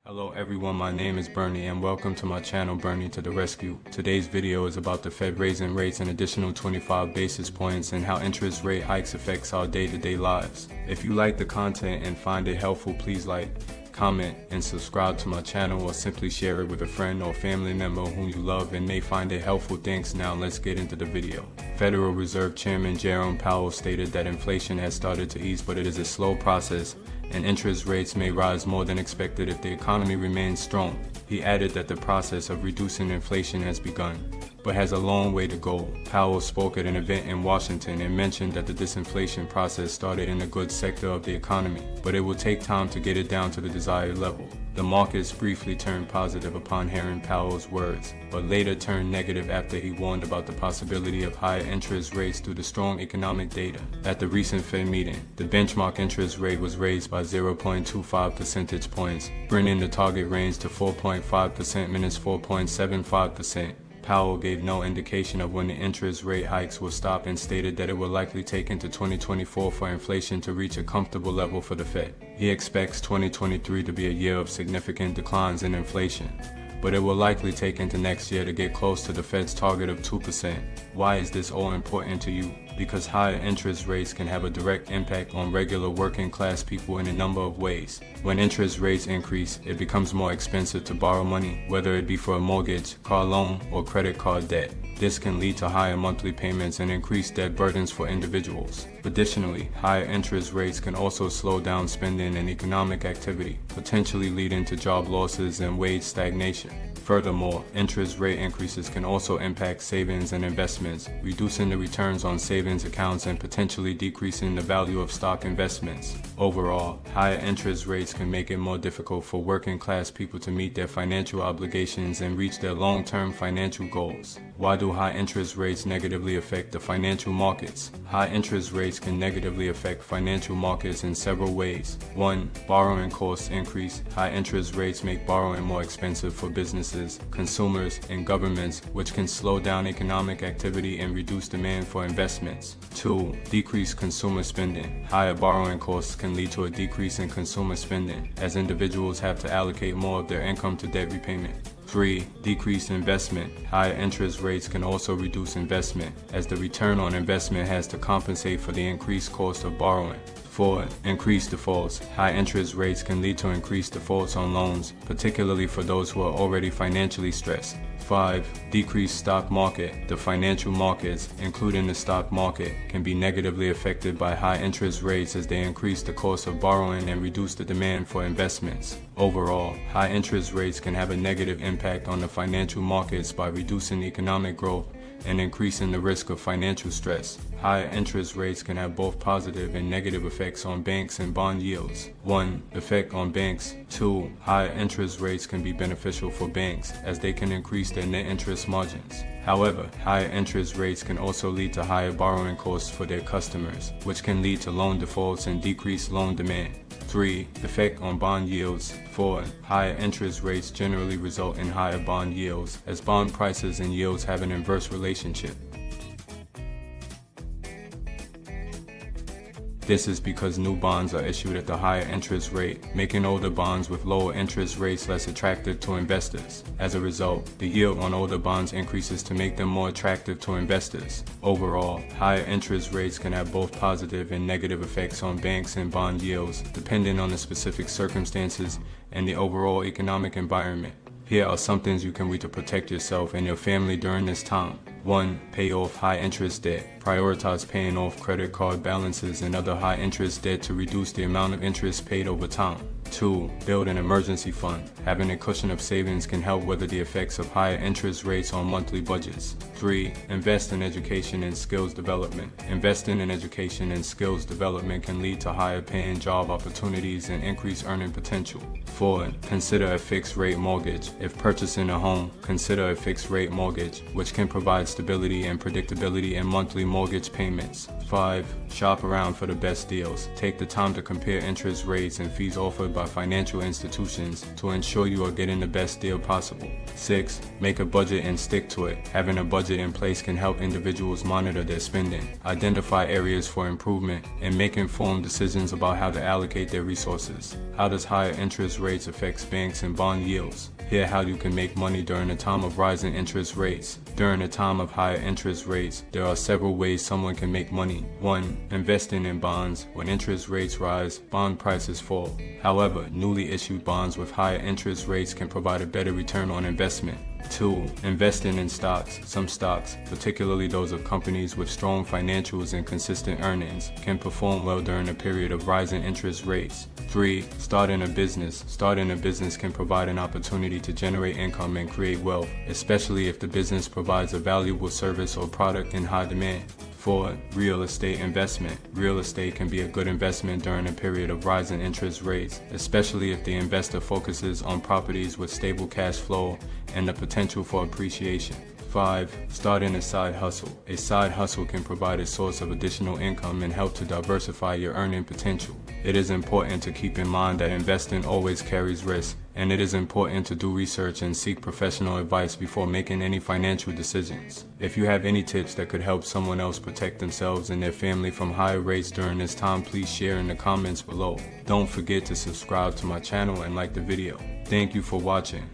Hello everyone, my name is Bernie and welcome to my channel Bernie to the Rescue. Today's video is about the Fed raising rates an additional 25 basis points and how interest rate hikes affects our day-to-day lives. If you like the content and find it helpful, please like, comment, and subscribe to my channel, or simply share it with a friend or family member whom you love and may find it helpful. Thanks. Now let's get into the video. Federal Reserve Chairman Jerome Powell stated that inflation has started to ease, but it is a slow process and interest rates may rise more than expected if the economy remains strong. He added that the process of reducing inflation has begun, but has a long way to go. Powell spoke at an event in Washington and mentioned that the disinflation process started in the goods sector of the economy, but it will take time to get it down to the desired level. The markets briefly turned positive upon hearing Powell's words, but later turned negative after he warned about the possibility of higher interest rates due to strong economic data. At the recent Fed meeting, the benchmark interest rate was raised by 0.25 percentage points, bringing the target range to 4.5% minus 4.75%. Powell gave no indication of when the interest rate hikes will stop and stated that it will likely take into 2024 for inflation to reach a comfortable level for the Fed. He expects 2023 to be a year of significant declines in inflation, but it will likely take into next year to get close to the Fed's target of 2%. Why is this all important to you? Because higher interest rates can have a direct impact on regular working class people in a number of ways. When interest rates increase, it becomes more expensive to borrow money, whether it be for a mortgage, car loan, or credit card debt. This can lead to higher monthly payments and increased debt burdens for individuals. Additionally, higher interest rates can also slow down spending and economic activity, potentially leading to job losses and wage stagnation. Furthermore, interest rate increases can also impact savings and investments, reducing the returns on savings accounts and potentially decreasing the value of stock investments. Overall, higher interest rates can make it more difficult for working class people to meet their financial obligations and reach their long-term financial goals. Why do high interest rates negatively affect the financial markets? High interest rates can negatively affect financial markets in several ways. 1. Borrowing costs increase. High interest rates make borrowing more expensive for businesses, consumers, and governments, which can slow down economic activity and reduce demand for investments. 2. Decreased consumer spending. Higher borrowing costs can lead to a decrease in consumer spending, as individuals have to allocate more of their income to debt repayment. 3. Decreased investment. Higher interest rates can also reduce investment, as the return on investment has to compensate for the increased cost of borrowing. 4. Increased defaults. High interest rates can lead to increased defaults on loans, particularly for those who are already financially stressed. 5. Decreased stock market. The financial markets, including the stock market, can be negatively affected by high interest rates as they increase the cost of borrowing and reduce the demand for investments. Overall, high interest rates can have a negative impact on the financial markets by reducing economic growth and increasing the risk of financial stress. Higher interest rates can have both positive and negative effects on banks and bond yields. 1. Effect on banks. 2. Higher interest rates can be beneficial for banks as they can increase their net interest margins. However, higher interest rates can also lead to higher borrowing costs for their customers, which can lead to loan defaults and decreased loan demand. 3. Effect on bond yields. 4. Higher interest rates generally result in higher bond yields, as bond prices and yields have an inverse relationship. This is because new bonds are issued at the higher interest rate, making older bonds with lower interest rates less attractive to investors. As a result, the yield on older bonds increases to make them more attractive to investors. Overall, higher interest rates can have both positive and negative effects on banks and bond yields, depending on the specific circumstances and the overall economic environment. Here are some things you can do to protect yourself and your family during this time. 1. Pay off high interest debt. Prioritize paying off credit card balances and other high interest debt to reduce the amount of interest paid over time. 2. Build an emergency fund. Having a cushion of savings can help weather the effects of higher interest rates on monthly budgets. 3. Invest in education and skills development. Investing in education and skills development can lead to higher paying job opportunities and increased earning potential. 4. Consider a fixed rate mortgage. If purchasing a home, consider a fixed rate mortgage, which can provide stability and predictability in monthly mortgage payments. 5. Shop around for the best deals. Take the time to compare interest rates and fees offered by financial institutions to ensure you are getting the best deal possible. 6. Make a budget and stick to it. Having a budget in place can help individuals monitor their spending, identify areas for improvement, and make informed decisions about how to allocate their resources. How does higher interest rates affect banks and bond yields? Here how you can make money during a time of rising interest rates. During a time of higher interest rates, there are several ways someone can make money. 1. Investing in bonds. When interest rates rise, bond prices fall. However, newly issued bonds with higher interest rates can provide a better return on investment. 2. Investing in stocks. Some stocks, particularly those of companies with strong financials and consistent earnings, can perform well during a period of rising interest rates. 3. Starting a business. Starting a business can provide an opportunity to generate income and create wealth, especially if the business provides a valuable service or product in high demand. 4. Real estate investment. Real estate can be a good investment during a period of rising interest rates, especially if the investor focuses on properties with stable cash flow and the potential for appreciation. 5. Starting a side hustle. A side hustle can provide a source of additional income and help to diversify your earning potential. It is important to keep in mind that investing always carries risk, and it is important to do research and seek professional advice before making any financial decisions. If you have any tips that could help someone else protect themselves and their family from higher rates during this time, please share in the comments below. Don't forget to subscribe to my channel and like the video. Thank you for watching.